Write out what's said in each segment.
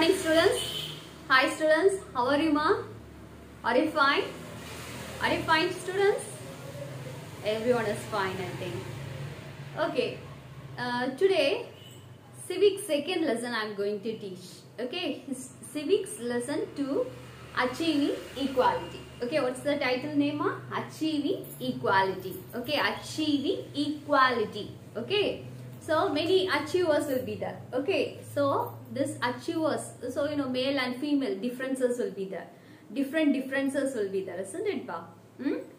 morning students. Hi students, how are you ma? Are you fine? Are you fine students? Everyone is fine I think. Okay, today civics second lesson I am going to teach. Okay, civics lesson 2, achieving equality. Okay, what's the title name ma? Achieving equality. Okay, achieving equality. Okay. So many achievers will be there. Okay, so this achievers, so you know male and female differences will be there. Different differences will be there, isn't it pa?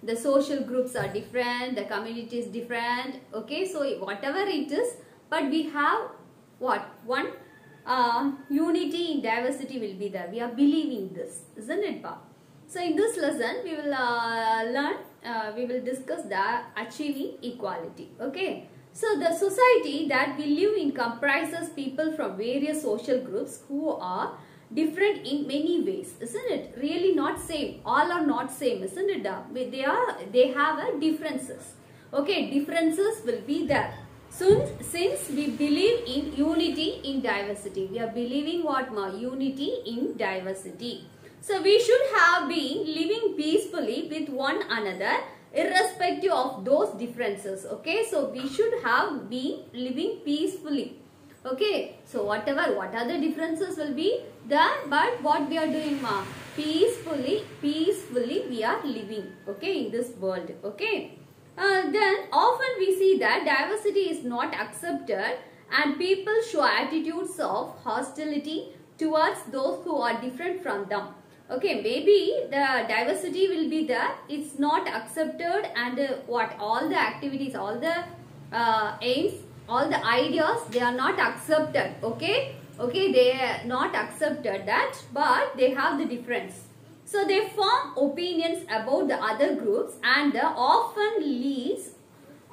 The social groups are different, the community is different. Okay, so whatever it is, but we have what? One unity in diversity will be there. We are believing this, isn't it pa? So in this lesson we will we will discuss the achieving equality. Okay. So the society that we live in comprises people from various social groups who are different in many ways, isn't it? Really not same. All are not same, isn't it? They have a differences. Okay, differences will be there. So since we believe in unity in diversity, we are believing what ma? Unity in diversity. So we should have been living peacefully with one another, irrespective of those differences. Okay, so we should have been living peacefully. Okay, so what are the differences will be there, but what we are doing ma? Peacefully we are living, okay, in this world. Okay, then often we see that diversity is not accepted and people show attitudes of hostility towards those who are different from them. Okay, maybe the diversity will be there, it's not accepted, and what all the activities, all the aims, all the ideas, they are not accepted. Okay, they are not accepted that, but they have the difference. So they form opinions about the other groups and often leads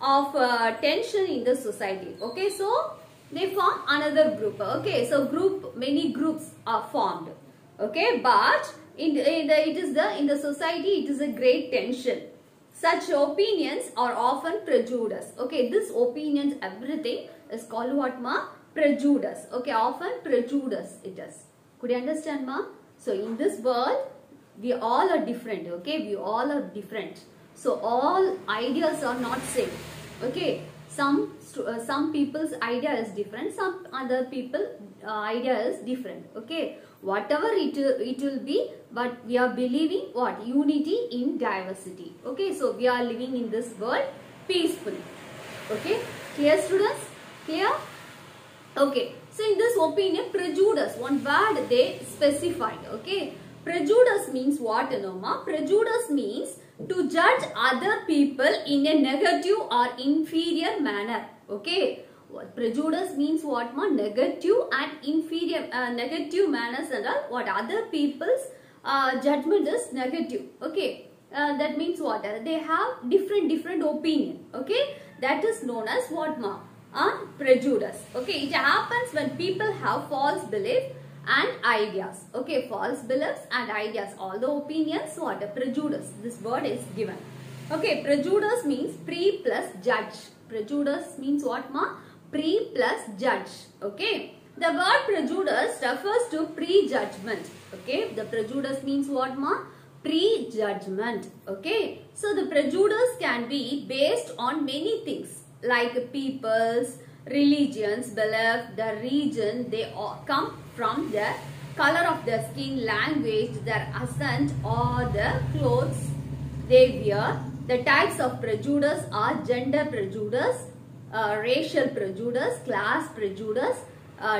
of tension in the society. Okay, so they form another group. Okay, so many groups are formed. Okay, but in the society it is a great tension. Such opinions are often prejudice. Okay, this opinions, everything is called what ma? Prejudice. Okay, often prejudice it is. Could you understand ma? So in this world we all are different. Okay, we all are different. So all ideas are not same. Okay, some people's idea is different, some other people idea is different. Okay, whatever it will be, but we are believing what? Unity in diversity. Okay, so we are living in this world peacefully. Okay, clear students? Clear? Okay, so in this opinion, prejudice, one word they specified. Okay, prejudice means what, ma? Prejudice means to judge other people in a negative or inferior manner. Okay, what prejudice means what ma? Negative and inferior, negative manners and all. What other people's judgment is negative. Okay, that means what? They have different opinion. Okay, that is known as what ma? Prejudice. Okay, it happens when people have false belief and ideas. Okay, false beliefs and ideas, all the opinions, what? Prejudice, this word is given. Okay, prejudice means pre plus judge. Prejudice means what ma? Pre plus judge. Okay, the word prejudice refers to prejudgment. Okay, the prejudice means what ma? Prejudgment. Okay, so the prejudice can be based on many things like people's, religions, belief, the region they all come from, the color of their skin, language, their accent, or the clothes they wear. The types of prejudice are gender prejudice, racial prejudice, class prejudice,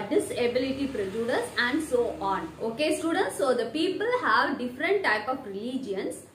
disability prejudice, and so on. Okay students, so the people have different type of religions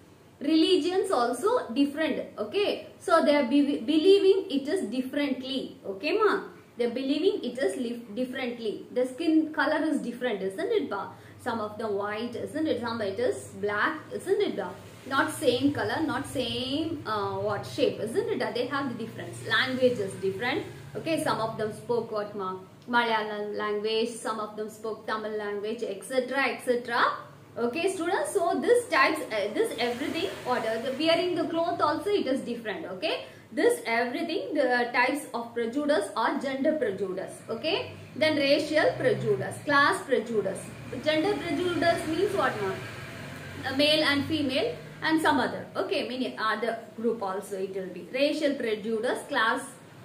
also different. Okay, so they are believing it is differently. Okay ma, they are believing it is differently. The skin color is different, isn't it ba? Some of them white, isn't it? Some it is black, isn't it ba? Not same color, not same what shape, isn't it? They have the difference. Language is different. Okay, some of them spoke what ma? Malayalam language, some of them spoke Tamil language, etc. etc. Okay, students. So this types, this everything, or the wearing the cloth also it is different. Okay, this everything, the types of prejudice are gender prejudice. Okay, then racial prejudice, class prejudice. Gender prejudice means what now? Male and female and some other. Okay, many other group also it will be. Racial prejudice, class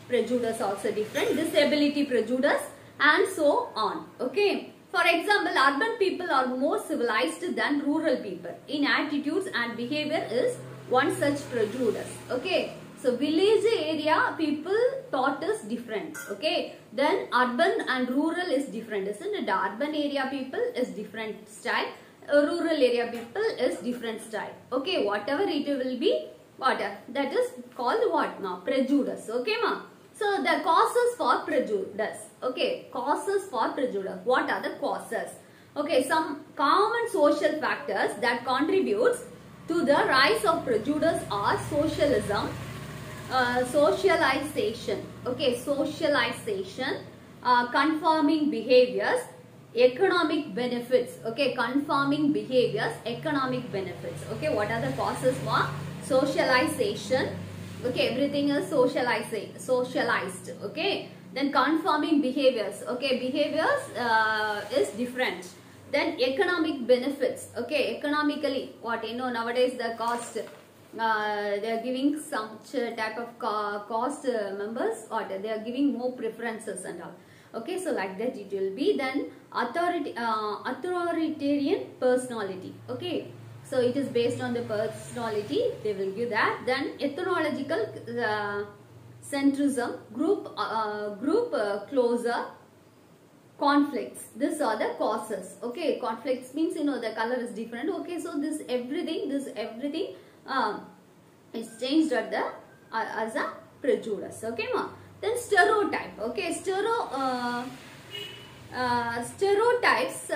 prejudice also different. Disability prejudice and so on. Okay. For example, urban people are more civilized than rural people in attitudes and behavior is one such prejudice. Okay. So village area people thought is different. Okay. Then urban and rural is different, isn't it? The urban area people is different style. Rural area people is different style. Okay. Whatever it will be, whatever that is called what now? Prejudice. Okay, ma. So the causes for prejudice. Okay, causes for prejudice. What are the causes? Okay, some common social factors that contributes to the rise of prejudice are socialism, socialization. Okay, socialization, conforming behaviors, economic benefits. Okay, conforming behaviors, economic benefits. Okay, what are the causes for socialization? Okay, everything is socialized. Okay, then conforming behaviors. Okay, behaviors is different. Then economic benefits. Okay, economically, what you know nowadays the cost, they are giving some type of cost members, or they are giving more preferences and all. Okay, so like that it will be. Then authoritarian personality. Okay. So it is based on the personality, they will give that. Then ethnological centrism, group closer conflicts. These are the causes. Okay, conflicts means you know the color is different. Okay, so this everything is changed at the as a prejudice. Okay, ma. Then stereotype. Okay, stereotypes.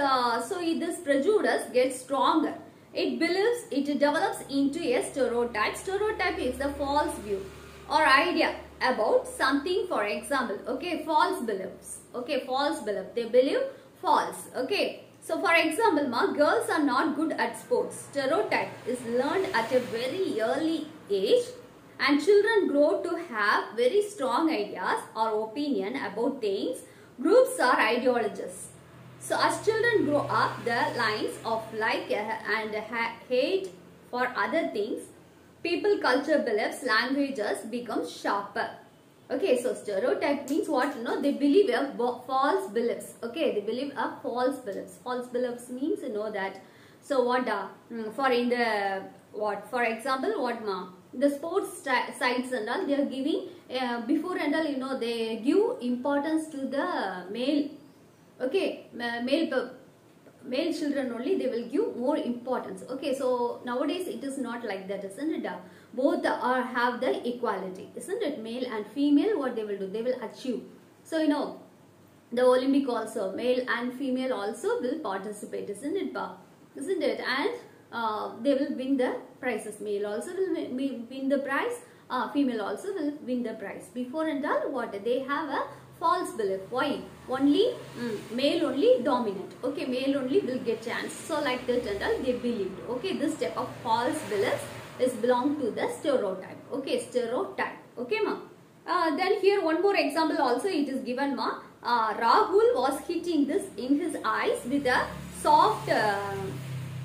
So this prejudice gets stronger. It develops into a stereotype. Stereotype is a false view or idea about something. For example, okay, false beliefs. Okay, false belief. They believe false. Okay. So for example, girls are not good at sports. Stereotype is learned at a very early age, and children grow to have very strong ideas or opinion about things. Groups are ideologies. So as children grow up, the lines of like and hate for other things, people, culture, beliefs, languages become sharper. Okay, so stereotype means what? You know, they believe a false beliefs. Okay, they believe a false beliefs. False beliefs means you know that. So what? For in the what? For example, what ma? The sports sites and all, they are giving before and all. You know, they give importance to the male. Okay, male children only they will give more importance. Okay, so nowadays it is not like that, isn't it? Both have the equality, isn't it? Male and female, what they will do, they will achieve. So you know, the Olympic also, male and female also will participate, isn't it? Isn't it? And they will win the prizes. Male also will win the prize. Female also will win the prize. Before and all, what they have a false belief. Why? Only male only dominant. Okay, male only will get chance. So like that and all they believed. Okay, this type of false beliefs is belong to the stereotype. Okay, stereotype. Okay, ma. Then here one more example also it is given, ma. Rahul was hitting this in his eyes with a soft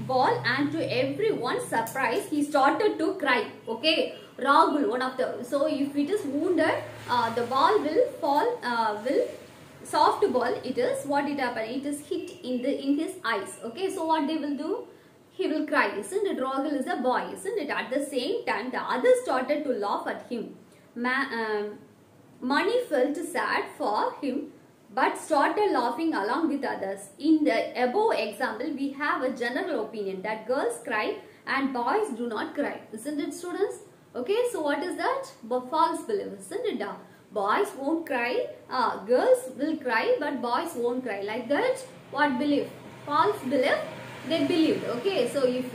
ball, and to everyone's surprise he started to cry. Okay, Rahul, one of the, so if it is wounded, the ball will fall, soft ball it is, what it happen, it is hit in his eyes. Okay, so what they will do, he will cry, isn't it? Rahul is a boy, isn't it? At the same time the others started to laugh at him. Mani felt sad for him but started laughing along with others. In the above example, we have a general opinion that girls cry and boys do not cry, isn't it, students? Okay, so what is that? False belief, isn't it? Boys won't cry, girls will cry but boys won't cry. Like that, what belief? False belief, they believed. Okay, so if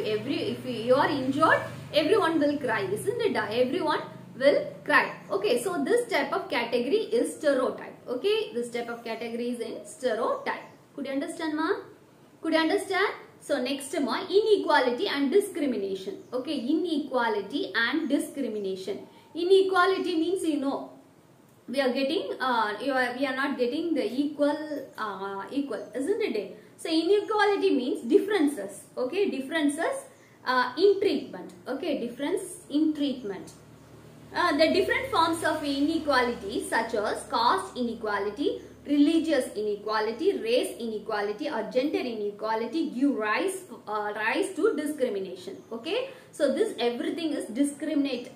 you are injured, everyone will cry, isn't it? Everyone will cry. Okay, so this type of category is stereotype. Okay, this type of category is in stereotype. Could you understand, ma? Could you understand? So next ma, inequality and discrimination. Okay, inequality and discrimination. Inequality means, you know, we are getting we are not getting the equal, isn't it? So inequality means differences. Okay, differences in treatment. Okay, difference in treatment. The different forms of inequality such as caste inequality, religious inequality, race inequality or gender inequality give rise to discrimination. Okay, so this everything is discriminated.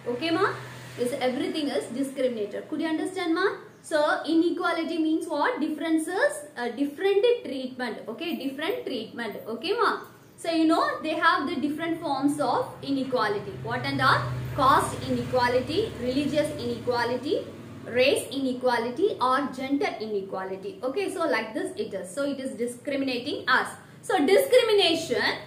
Okay ma, this everything is discriminated. Could you understand ma? So inequality means what? Differences, different treatment. Okay, different treatment. Okay ma. So you know they have the different forms of inequality. What and are? Caste inequality, religious inequality, race inequality or gender inequality. Okay, so like this it is. So it is discriminating us. So discrimination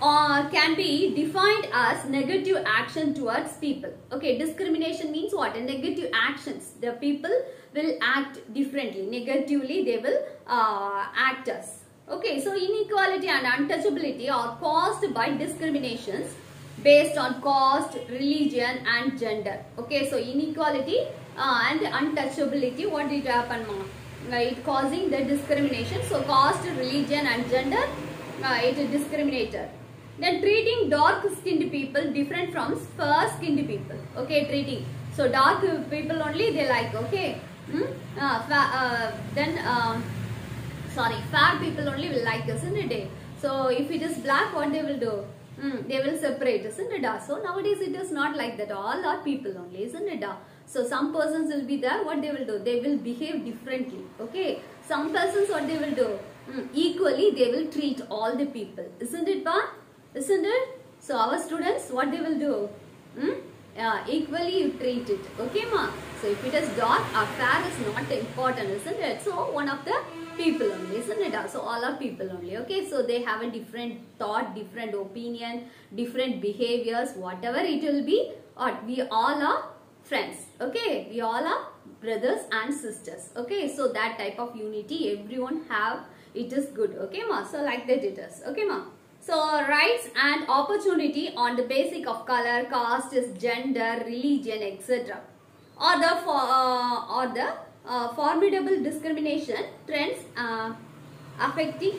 can be defined as negative action towards people. Okay, discrimination means what? Negative actions. The people will act differently. Negatively they will act us. Okay, so inequality and untouchability are caused by discriminations based on caste, religion and gender. Okay, so inequality and untouchability, what did happen ma? It causing the discrimination. So caste, religion and gender, it is discriminated. Then treating dark skinned people different from fair skinned people. Okay, treating. So dark people only they like. Okay. Sorry, fair people only will like, isn't it? So if it is black, what they will do? They will separate, isn't it? So nowadays it is not like that. All are people only, isn't it? So some persons will be there. What they will do? They will behave differently. Okay. Some persons what they will do? Equally they will treat all the people, isn't it? Isn't it? So our students, what they will do? Equally you treat it. Okay ma? So if it is dark or fair is not important, isn't it? So one of the people only, isn't it? So all are people only. Okay, so they have a different thought, different opinion, different behaviors, whatever it will be, or we all are friends. Okay, we all are brothers and sisters. Okay, so that type of unity everyone have, it is good. Okay ma? So like that it is. Okay ma? So rights and opportunity on the basic of color, caste, gender, religion, etc. Or the formidable discrimination trends affecting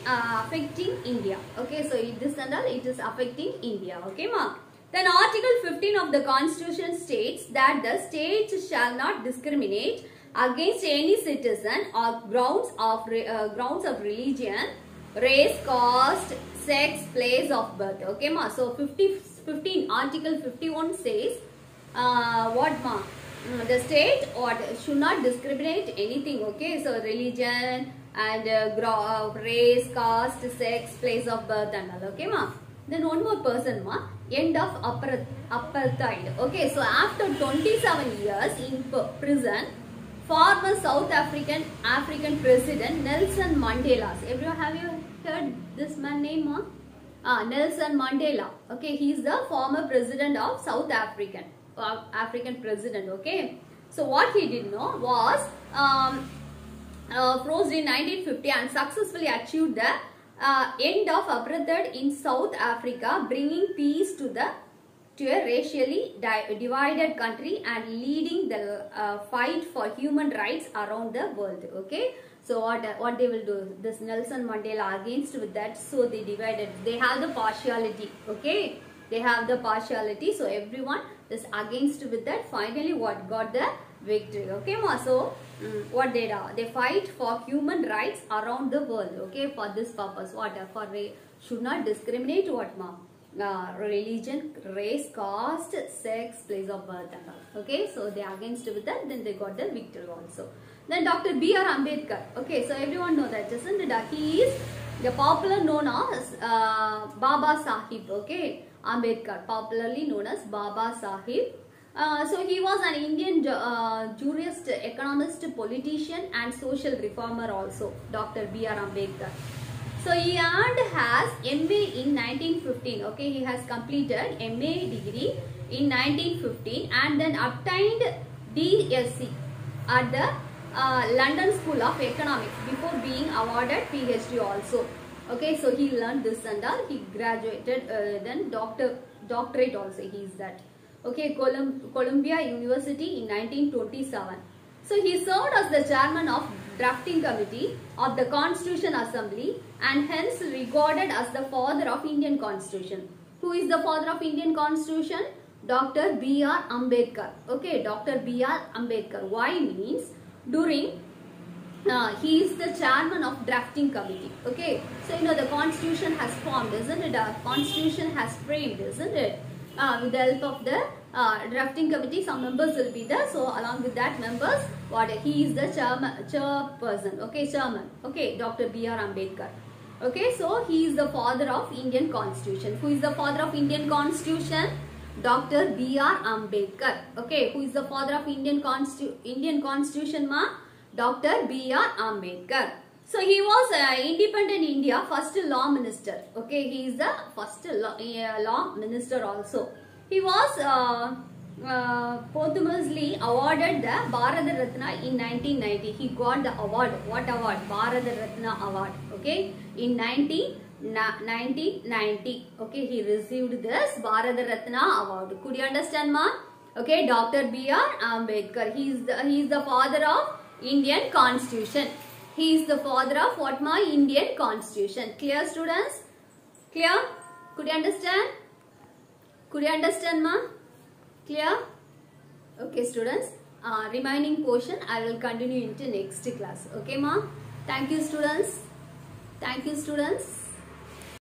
India. Okay, so this and all it is affecting India. Okay ma. Then Article 15 of the Constitution states that the state shall not discriminate against any citizen on grounds of religion, race, caste, sex, place of birth. Okay ma. So 15 Article 51 says what ma? The state should not discriminate anything. Okay, so religion and race, caste, sex, place of birth and all. Okay ma. Then one more person ma, end of apartheid. Okay, so after 27 years in prison, former South African president Nelson Mandela. Everyone, have you heard this man name ma? Nelson Mandela. Okay, he is the former president of South African president. Okay, so what he did know was frozen in 1950 and successfully achieved the end of apartheid in South Africa, bringing peace to a racially divided country and leading the fight for human rights around the world. Okay, so what they will do? This Nelson Mandela against with that, so they divided. They have the partiality. Okay, they have the partiality. So everyone is against with that. Finally, what got the victory? Okay ma. So what they do? They fight for human rights around the world. Okay, for this purpose, what for should not discriminate what ma? Religion, race, caste, sex, place of birth and all. Okay, so they are against with that. Then they got the victory also. Then Dr. B.R. Ambedkar. Okay, so everyone know that, isn't it? He is the popular known as Baba Sahib. Okay, Ambedkar, popularly known as Baba Sahib. So he was an Indian jurist, economist, politician and social reformer also, Dr. B.R. Ambedkar. So he earned has MA in 1915. Okay, he has completed MA degree in 1915 and then obtained DSc at the London School of Economics before being awarded PhD also. Okay, so he learned this and all. He graduated, then doctorate also he is that. Okay, Columbia University in 1927. So he served as the chairman of drafting committee of the Constitution Assembly and hence regarded as the father of Indian Constitution. Who is the father of Indian Constitution? Dr. B.R. Ambedkar. Okay, Dr. B.R. Ambedkar. Why means during he is the chairman of drafting committee. Okay, so the constitution has formed, isn't it? Constitution has framed, isn't it? With the help of the drafting committee, some members will be there. So along with that members, he is the chairperson. Okay, chairman. Okay, Dr. B.R. Ambedkar. Okay, so he is the father of Indian Constitution. Who is the father of Indian Constitution? Dr. B.R. Ambedkar. Okay, who is the father of Indian Constitution, ma? Dr. B.R. Ambedkar. So he was independent India first law minister. Okay, he is the first law minister also. He was posthumously awarded the Bharat Ratna in 1990. He got the award. What award? Bharat Ratna award. Okay, in 1990. Okay, he received this Bharat Ratna award. Could you understand, ma? Okay, Dr. B.R. Ambedkar. He is the father of Indian Constitution. He is the father of what, ma? Indian Constitution. Clear, students? Clear? Could you understand? Could you understand, ma? Clear? Okay, students. Remaining portion I will continue into next class. Okay, ma? Thank you, students. Thank you, students.